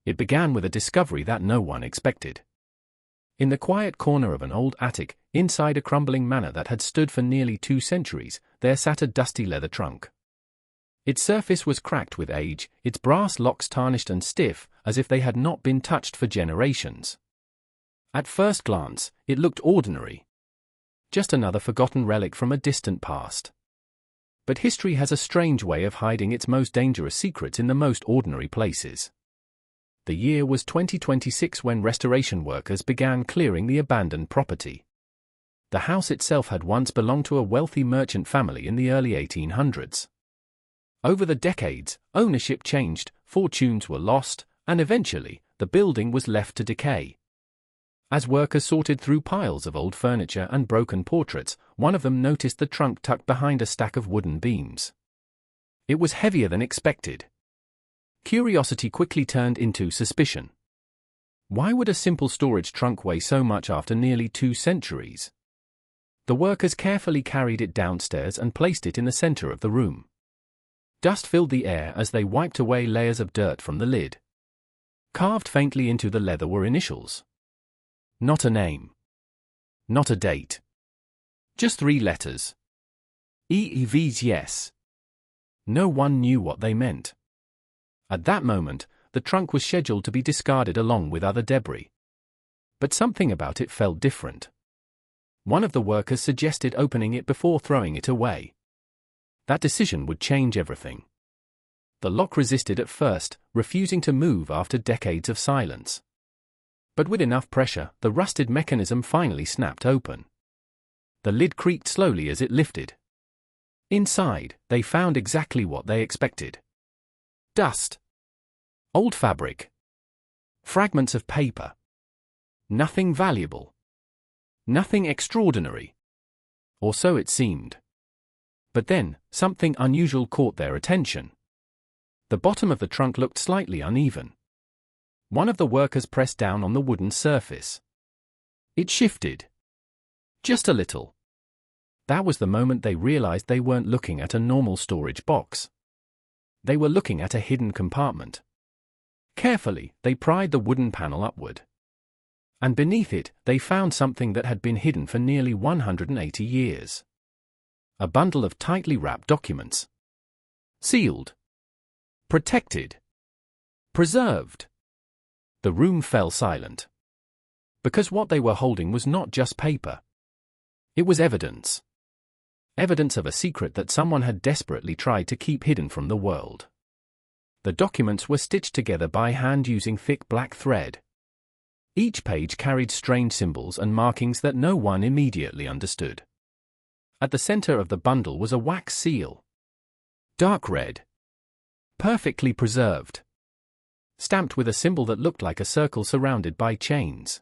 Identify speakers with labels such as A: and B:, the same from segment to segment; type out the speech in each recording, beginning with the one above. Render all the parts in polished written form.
A: It began with a discovery that no one expected. In the quiet corner of an old attic, inside a crumbling manor that had stood for nearly 2 centuries, there sat a dusty leather trunk. Its surface was cracked with age, its brass locks tarnished and stiff, as if they had not been touched for generations. At first glance, it looked ordinary. Just another forgotten relic from a distant past. But history has a strange way of hiding its most dangerous secrets in the most ordinary places. The year was 2026 when restoration workers began clearing the abandoned property. The house itself had once belonged to a wealthy merchant family in the early 1800s. Over the decades, ownership changed, fortunes were lost, and eventually, the building was left to decay. As workers sorted through piles of old furniture and broken portraits, one of them noticed the trunk tucked behind a stack of wooden beams. It was heavier than expected. Curiosity quickly turned into suspicion. Why would a simple storage trunk weigh so much after nearly 2 centuries? The workers carefully carried it downstairs and placed it in the center of the room. Dust filled the air as they wiped away layers of dirt from the lid. Carved faintly into the leather were initials. Not a name. Not a date. Just 3 letters. EEVs. No one knew what they meant. At that moment, the trunk was scheduled to be discarded along with other debris. But something about it felt different. One of the workers suggested opening it before throwing it away. That decision would change everything. The lock resisted at first, refusing to move after decades of silence. But with enough pressure, the rusted mechanism finally snapped open. The lid creaked slowly as it lifted. Inside, they found exactly what they expected. Dust. Old fabric. Fragments of paper. Nothing valuable. Nothing extraordinary. Or so it seemed. But then, something unusual caught their attention. The bottom of the trunk looked slightly uneven. One of the workers pressed down on the wooden surface. It shifted. Just a little. That was the moment they realized they weren't looking at a normal storage box. They were looking at a hidden compartment. Carefully, they pried the wooden panel upward. And beneath it, they found something that had been hidden for nearly 180 years. A bundle of tightly wrapped documents. Sealed. Protected. Preserved. The room fell silent. Because what they were holding was not just paper. It was evidence. Evidence of a secret that someone had desperately tried to keep hidden from the world. The documents were stitched together by hand using thick black thread. Each page carried strange symbols and markings that no one immediately understood. At the center of the bundle was a wax seal. Dark red. Perfectly preserved. Stamped with a symbol that looked like a circle surrounded by chains.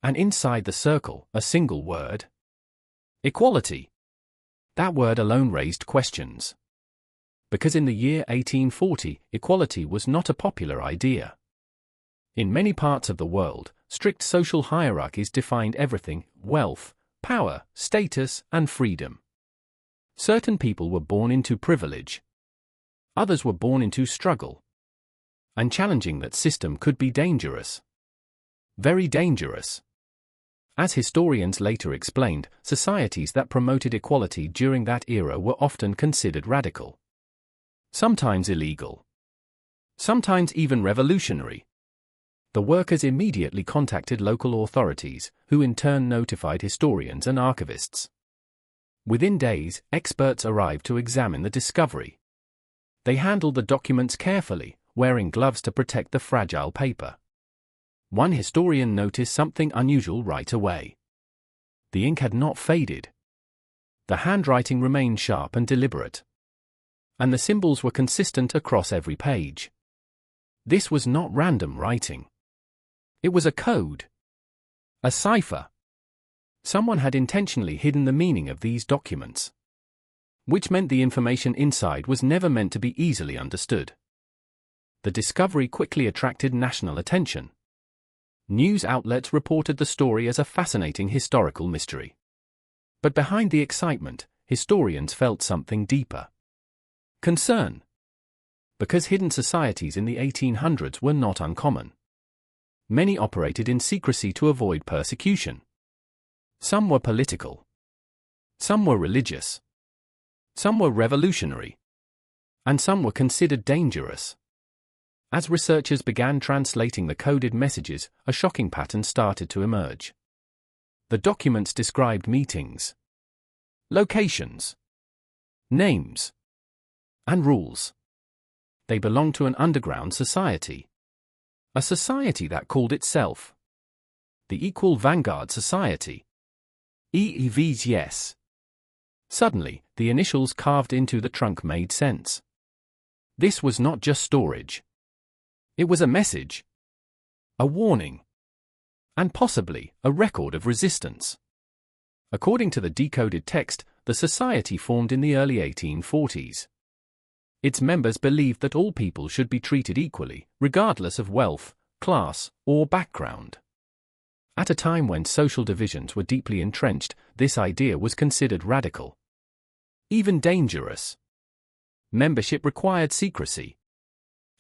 A: And inside the circle, a single word. Equality. That word alone raised questions. Because in the year 1840, equality was not a popular idea. In many parts of the world, strict social hierarchies defined everything: wealth, power, status, and freedom. Certain people were born into privilege. Others were born into struggle. And challenging that system could be dangerous. Very dangerous. As historians later explained, societies that promoted equality during that era were often considered radical. Sometimes illegal. Sometimes even revolutionary. The workers immediately contacted local authorities, who in turn notified historians and archivists. Within days, experts arrived to examine the discovery. They handled the documents carefully, wearing gloves to protect the fragile paper. One historian noticed something unusual right away. The ink had not faded. The handwriting remained sharp and deliberate. And the symbols were consistent across every page. This was not random writing. It was a code. A cipher. Someone had intentionally hidden the meaning of these documents. Which meant the information inside was never meant to be easily understood. The discovery quickly attracted national attention. News outlets reported the story as a fascinating historical mystery. But behind the excitement, historians felt something deeper. Concern. Because hidden societies in the 1800s were not uncommon. Many operated in secrecy to avoid persecution. Some were political. Some were religious. Some were revolutionary. And some were considered dangerous. As researchers began translating the coded messages, a shocking pattern started to emerge. The documents described meetings, locations, names, and rules. They belonged to an underground society. A society that called itself the Equal Vanguard Society. EEVs, yes. Suddenly, the initials carved into the trunk made sense. This was not just storage. It was a message, a warning, and possibly a record of resistance. According to the decoded text, the society formed in the early 1840s. Its members believed that all people should be treated equally, regardless of wealth, class, or background. At a time when social divisions were deeply entrenched, this idea was considered radical, even dangerous. Membership required secrecy.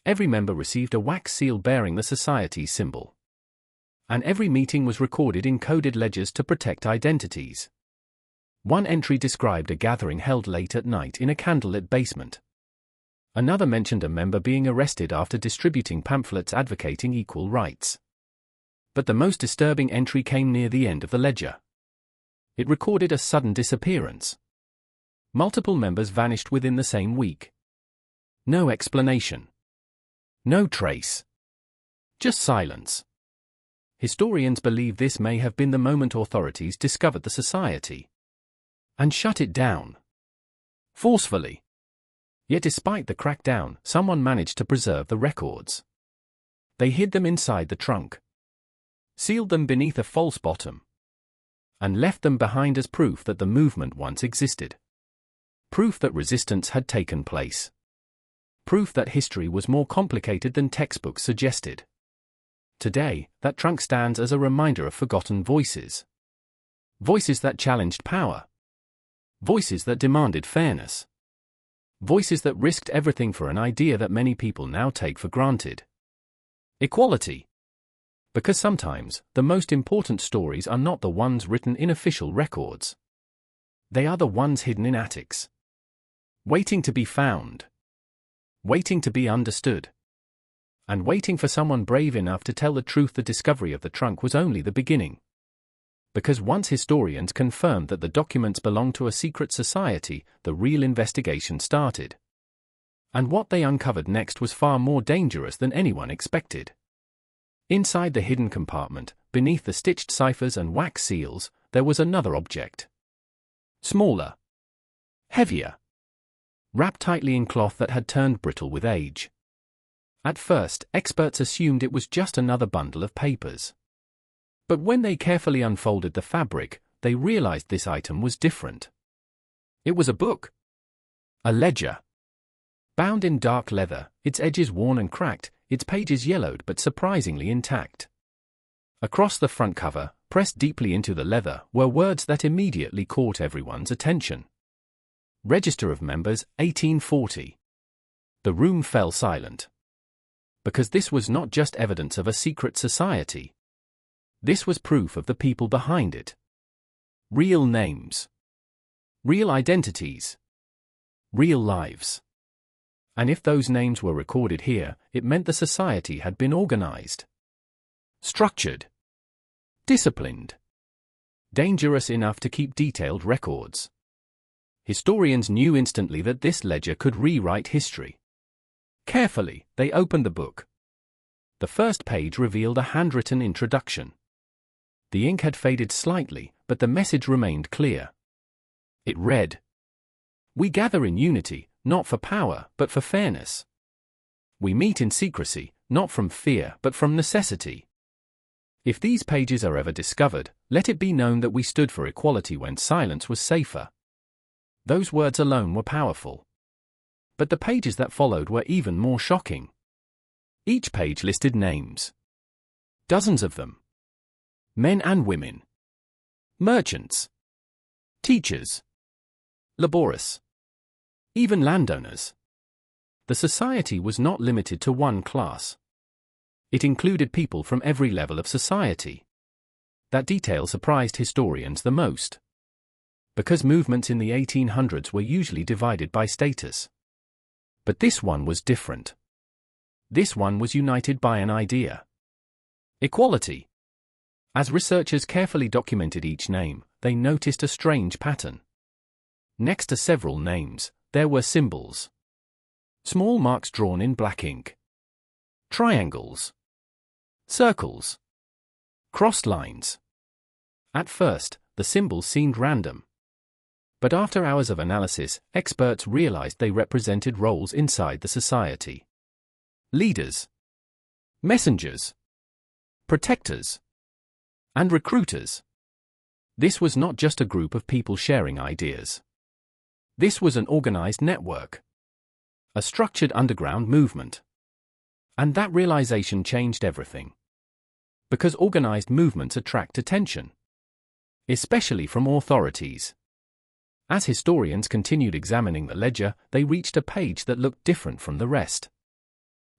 A: Every member received a wax seal bearing the society's symbol. And every meeting was recorded in coded ledgers to protect identities. One entry described a gathering held late at night in a candlelit basement. Another mentioned a member being arrested after distributing pamphlets advocating equal rights. But the most disturbing entry came near the end of the ledger. It recorded a sudden disappearance. Multiple members vanished within the same week. No explanation. No trace. Just silence. Historians believe this may have been the moment authorities discovered the society and shut it down forcefully. Yet despite the crackdown, someone managed to preserve the records. They hid them inside the trunk, sealed them beneath a false bottom, and left them behind as proof that the movement once existed. Proof that resistance had taken place. Proof that history was more complicated than textbooks suggested. Today, that trunk stands as a reminder of forgotten voices. Voices that challenged power. Voices that demanded fairness. Voices that risked everything for an idea that many people now take for granted. Equality. Because sometimes, the most important stories are not the ones written in official records. They are the ones hidden in attics. Waiting to be found. Waiting to be understood. And waiting for someone brave enough to tell the truth. The discovery of the trunk was only the beginning. Because once historians confirmed that the documents belonged to a secret society, the real investigation started. And what they uncovered next was far more dangerous than anyone expected. Inside the hidden compartment, beneath the stitched ciphers and wax seals, there was another object. Smaller. Heavier. Wrapped tightly in cloth that had turned brittle with age. At first, experts assumed it was just another bundle of papers. But when they carefully unfolded the fabric, they realized this item was different. It was a book. A ledger. Bound in dark leather, its edges worn and cracked, its pages yellowed but surprisingly intact. Across the front cover, pressed deeply into the leather, were words that immediately caught everyone's attention. Register of Members, 1840. The room fell silent. Because this was not just evidence of a secret society. This was proof of the people behind it. Real names. Real identities. Real lives. And if those names were recorded here, it meant the society had been organized. Structured. Disciplined. Dangerous enough to keep detailed records. Historians knew instantly that this ledger could rewrite history. Carefully, they opened the book. The first page revealed a handwritten introduction. The ink had faded slightly, but the message remained clear. It read, "We gather in unity, not for power, but for fairness. We meet in secrecy, not from fear, but from necessity. If these pages are ever discovered, let it be known that we stood for equality when silence was safer." Those words alone were powerful. But the pages that followed were even more shocking. Each page listed names. Dozens of them. Men and women. Merchants. Teachers. Laborers. Even landowners. The society was not limited to one class. It included people from every level of society. That detail surprised historians the most, because movements in the 1800s were usually divided by status. But this one was different. This one was united by an idea: equality. As researchers carefully documented each name, they noticed a strange pattern. Next to several names, there were symbols. Small marks drawn in black ink. Triangles. Circles. Crossed lines. At first, the symbols seemed random. But after hours of analysis, experts realized they represented roles inside the society. Leaders. Messengers. Protectors. And recruiters. This was not just a group of people sharing ideas. This was an organized network. A structured underground movement. And that realization changed everything. Because organized movements attract attention, especially from authorities. As historians continued examining the ledger, they reached a page that looked different from the rest.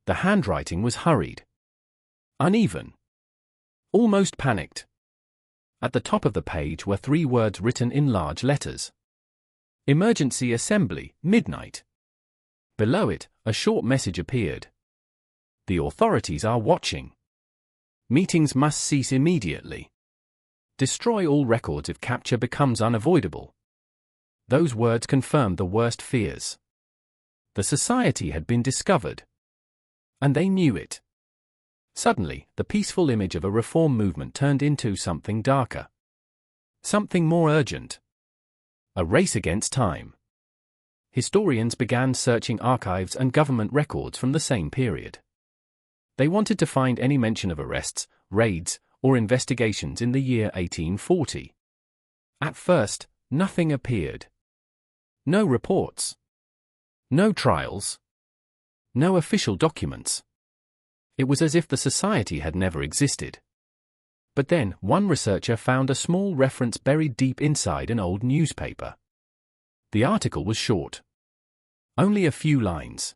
A: The handwriting was hurried, uneven, almost panicked. At the top of the page were 3 words written in large letters: Emergency Assembly, Midnight. Below it, a short message appeared: The authorities are watching. Meetings must cease immediately. Destroy all records if capture becomes unavoidable. Those words confirmed the worst fears. The society had been discovered. And they knew it. Suddenly, the peaceful image of a reform movement turned into something darker. Something more urgent. A race against time. Historians began searching archives and government records from the same period. They wanted to find any mention of arrests, raids, or investigations in the year 1840. At first, nothing appeared. No reports. No trials. No official documents. It was as if the society had never existed. But then, one researcher found a small reference buried deep inside an old newspaper. The article was short. Only a few lines.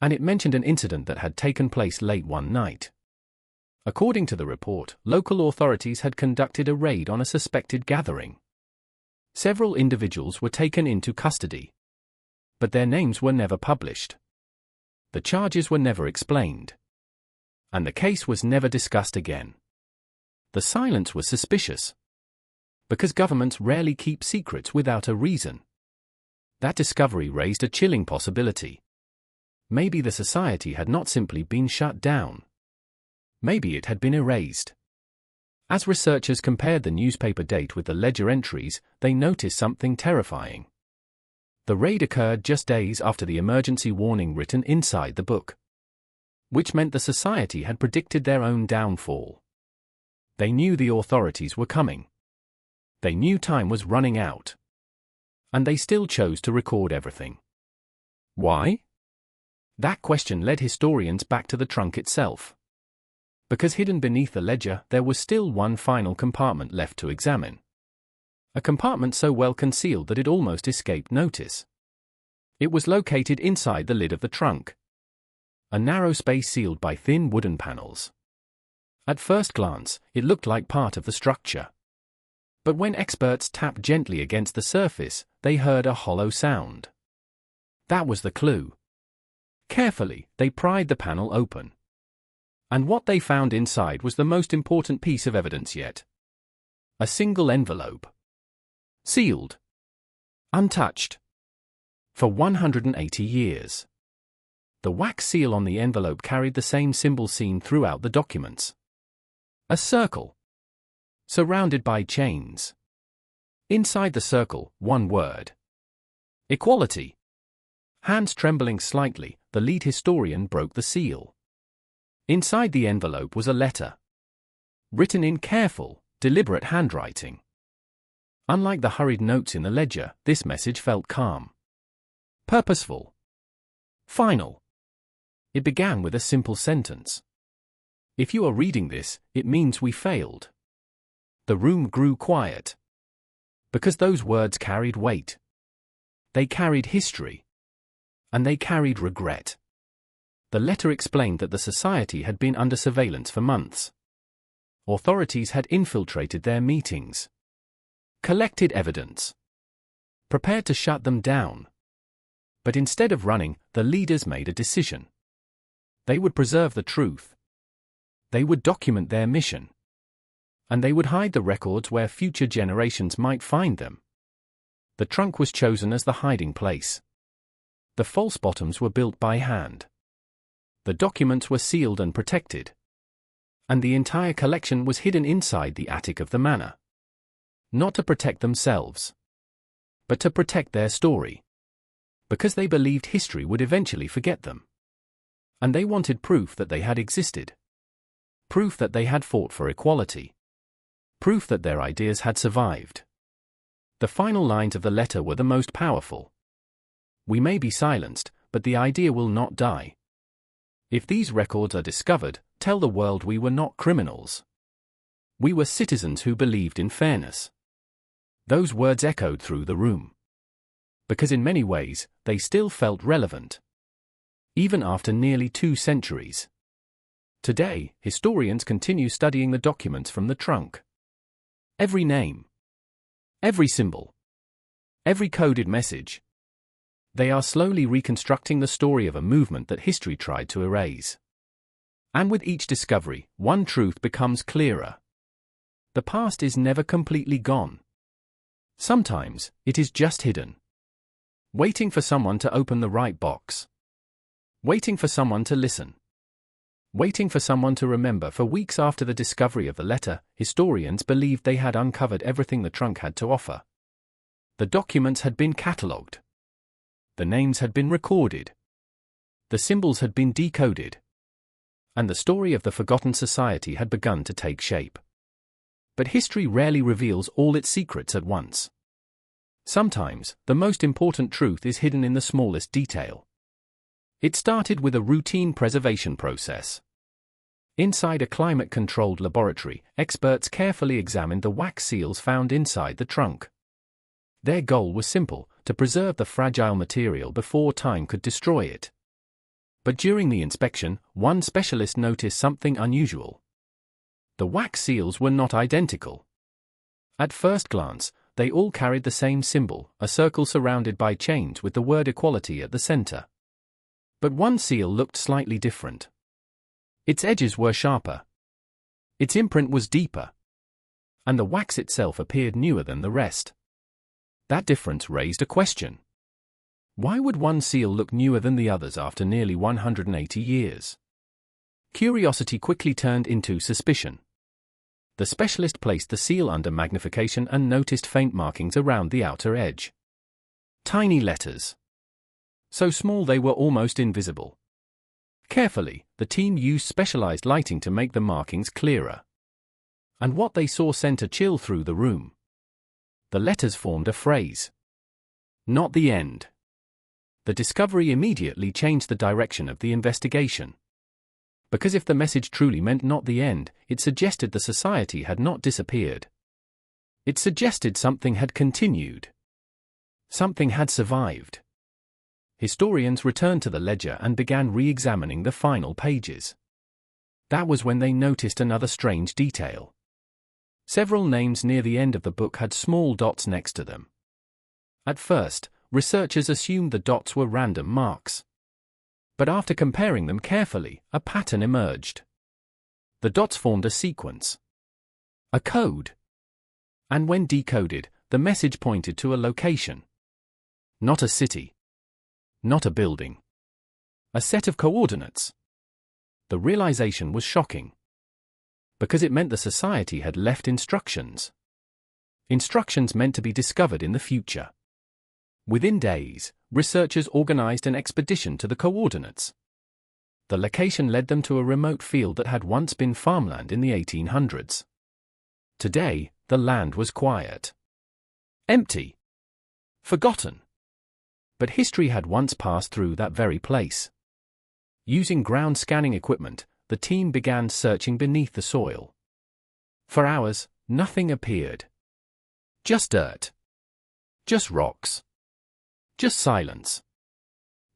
A: And it mentioned an incident that had taken place late one night. According to the report, local authorities had conducted a raid on a suspected gathering. Several individuals were taken into custody. But their names were never published. The charges were never explained. And the case was never discussed again. The silence was suspicious. Because governments rarely keep secrets without a reason. That discovery raised a chilling possibility. Maybe the society had not simply been shut down. Maybe it had been erased. As researchers compared the newspaper date with the ledger entries, they noticed something terrifying. The raid occurred just days after the emergency warning written inside the book. Which meant the society had predicted their own downfall. They knew the authorities were coming. They knew time was running out. And they still chose to record everything. Why? That question led historians back to the trunk itself. Because hidden beneath the ledger, there was still one final compartment left to examine. A compartment so well concealed that it almost escaped notice. It was located inside the lid of the trunk. A narrow space sealed by thin wooden panels. At first glance, it looked like part of the structure. But when experts tapped gently against the surface, they heard a hollow sound. That was the clue. Carefully, they pried the panel open. And what they found inside was the most important piece of evidence yet. A single envelope. Sealed. Untouched. For 180 years. The wax seal on the envelope carried the same symbol seen throughout the documents. A circle. Surrounded by chains. Inside the circle, one word. Equality. Hands trembling slightly, the lead historian broke the seal. Inside the envelope was a letter. Written in careful, deliberate handwriting. Unlike the hurried notes in the ledger, this message felt calm. Purposeful. Final. It began with a simple sentence. If you are reading this, it means we failed. The room grew quiet. Because those words carried weight. They carried history. And they carried regret. The letter explained that the society had been under surveillance for months. Authorities had infiltrated their meetings, collected evidence, prepared to shut them down. But instead of running, the leaders made a decision. They would preserve the truth. They would document their mission. And they would hide the records where future generations might find them. The trunk was chosen as the hiding place. The false bottoms were built by hand. The documents were sealed and protected. And the entire collection was hidden inside the attic of the manor. Not to protect themselves, but to protect their story. Because they believed history would eventually forget them. And they wanted proof that they had existed. Proof that they had fought for equality. Proof that their ideas had survived. The final lines of the letter were the most powerful. We may be silenced, but the idea will not die. If these records are discovered, tell the world we were not criminals. We were citizens who believed in fairness. Those words echoed through the room. Because in many ways, they still felt relevant. Even after nearly 2 centuries. Today, historians continue studying the documents from the trunk. Every name. Every symbol. Every coded message. They are slowly reconstructing the story of a movement that history tried to erase. And with each discovery, one truth becomes clearer. The past is never completely gone. Sometimes, it is just hidden. Waiting for someone to open the right box. Waiting for someone to listen. Waiting for someone to remember. For weeks after the discovery of the letter, historians believed they had uncovered everything the trunk had to offer. The documents had been catalogued. The names had been recorded. The symbols had been decoded. And the story of the forgotten society had begun to take shape. But history rarely reveals all its secrets at once. Sometimes, the most important truth is hidden in the smallest detail. It started with a routine preservation process. Inside a climate-controlled laboratory, experts carefully examined the wax seals found inside the trunk. Their goal was simple: to preserve the fragile material before time could destroy it. But during the inspection, one specialist noticed something unusual. The wax seals were not identical. At first glance, they all carried the same symbol, a circle surrounded by chains with the word equality at the center. But one seal looked slightly different. Its edges were sharper. Its imprint was deeper. And the wax itself appeared newer than the rest. That difference raised a question. Why would one seal look newer than the others after nearly 180 years? Curiosity quickly turned into suspicion. The specialist placed the seal under magnification and noticed faint markings around the outer edge. Tiny letters. So small they were almost invisible. Carefully, the team used specialized lighting to make the markings clearer. And what they saw sent a chill through the room. The letters formed a phrase. Not the end. The discovery immediately changed the direction of the investigation. Because if the message truly meant not the end, it suggested the society had not disappeared. It suggested something had continued. Something had survived. Historians returned to the ledger and began re-examining the final pages. That was when they noticed another strange detail. Several names near the end of the book had small dots next to them. At first, researchers assumed the dots were random marks. But after comparing them carefully, a pattern emerged. The dots formed a sequence. A code. And when decoded, the message pointed to a location. Not a city. Not a building. A set of coordinates. The realization was shocking. Because it meant the society had left instructions. Instructions meant to be discovered in the future. Within days, researchers organized an expedition to the coordinates. The location led them to a remote field that had once been farmland in the 1800s. Today, the land was quiet. Empty. Forgotten. But history had once passed through that very place. Using ground scanning equipment, the team began searching beneath the soil. For hours, nothing appeared. Just dirt. Just rocks. Just silence.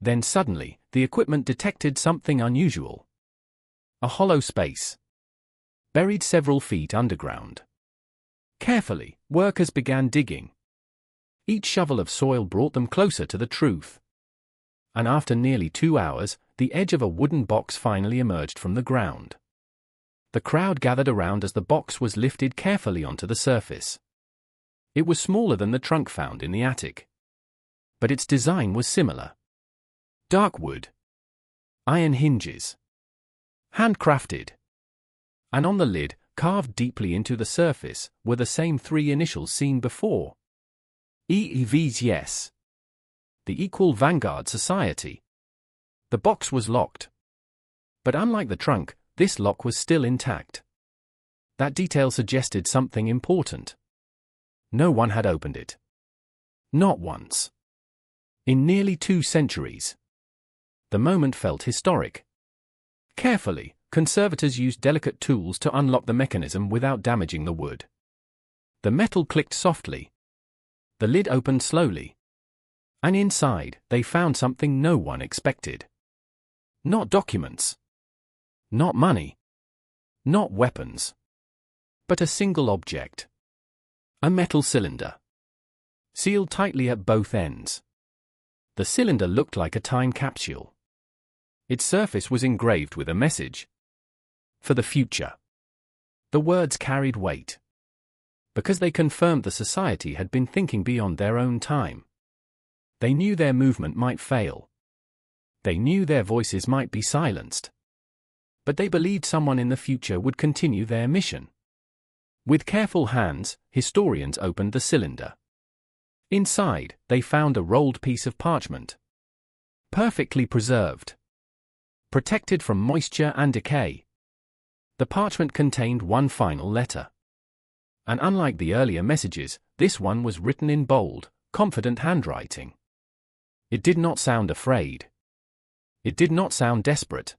A: Then suddenly, the equipment detected something unusual. A hollow space, buried several feet underground. Carefully, workers began digging. Each shovel of soil brought them closer to the truth. And after nearly 2 hours, the edge of a wooden box finally emerged from the ground. The crowd gathered around as the box was lifted carefully onto the surface. It was smaller than the trunk found in the attic. But its design was similar. Dark wood, iron hinges, handcrafted. And on the lid, carved deeply into the surface, were the same 3 initials seen before. EEVs. The Equal Vanguard Society. The box was locked. But unlike the trunk, this lock was still intact. That detail suggested something important. No one had opened it. Not once. In nearly 2 centuries. The moment felt historic. Carefully, conservators used delicate tools to unlock the mechanism without damaging the wood. The metal clicked softly. The lid opened slowly. And inside, they found something no one expected. Not documents. Not money. Not weapons. But a single object. A metal cylinder. Sealed tightly at both ends. The cylinder looked like a time capsule. Its surface was engraved with a message. For the future. The words carried weight. Because they confirmed the society had been thinking beyond their own time. They knew their movement might fail. They knew their voices might be silenced. But they believed someone in the future would continue their mission. With careful hands, historians opened the cylinder. Inside, they found a rolled piece of parchment. Perfectly preserved. Protected from moisture and decay. The parchment contained one final letter. And unlike the earlier messages, this one was written in bold, confident handwriting. It did not sound afraid. It did not sound desperate.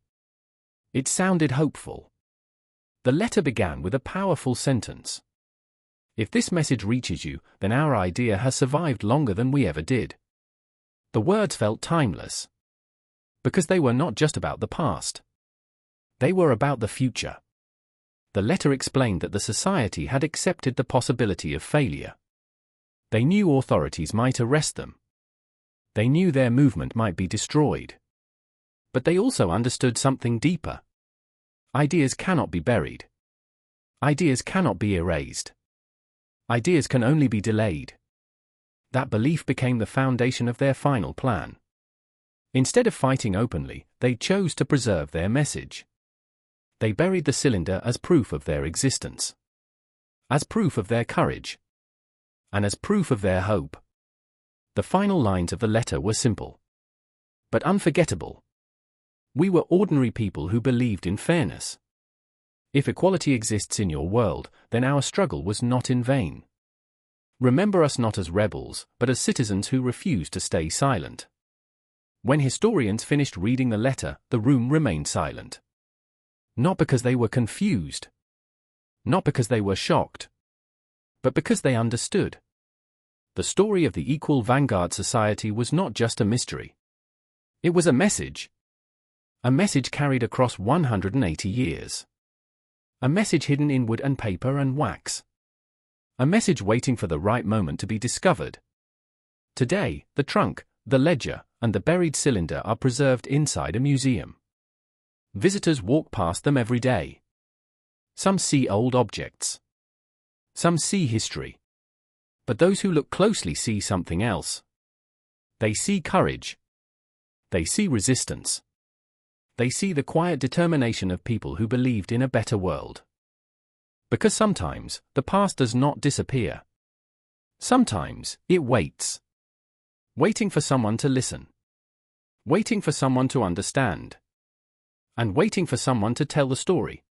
A: It sounded hopeful. The letter began with a powerful sentence. If this message reaches you, then our idea has survived longer than we ever did. The words felt timeless. Because they were not just about the past. They were about the future. The letter explained that the society had accepted the possibility of failure. They knew authorities might arrest them. They knew their movement might be destroyed. But they also understood something deeper. Ideas cannot be buried. Ideas cannot be erased. Ideas can only be delayed. That belief became the foundation of their final plan. Instead of fighting openly, they chose to preserve their message. They buried the cylinder as proof of their existence. As proof of their courage. And as proof of their hope. The final lines of the letter were simple. But unforgettable. We were ordinary people who believed in fairness. If equality exists in your world, then our struggle was not in vain. Remember us not as rebels, but as citizens who refused to stay silent. When historians finished reading the letter, the room remained silent. Not because they were confused. Not because they were shocked. But because they understood. The story of the Equal Vanguard Society was not just a mystery. It was a message. A message carried across 180 years. A message hidden in wood and paper and wax. A message waiting for the right moment to be discovered. Today, the trunk, the ledger, and the buried cylinder are preserved inside a museum. Visitors walk past them every day. Some see old objects. Some see history. But those who look closely see something else. They see courage. They see resistance. They see the quiet determination of people who believed in a better world. Because sometimes, the past does not disappear. Sometimes, it waits. Waiting for someone to listen. Waiting for someone to understand. And waiting for someone to tell the story.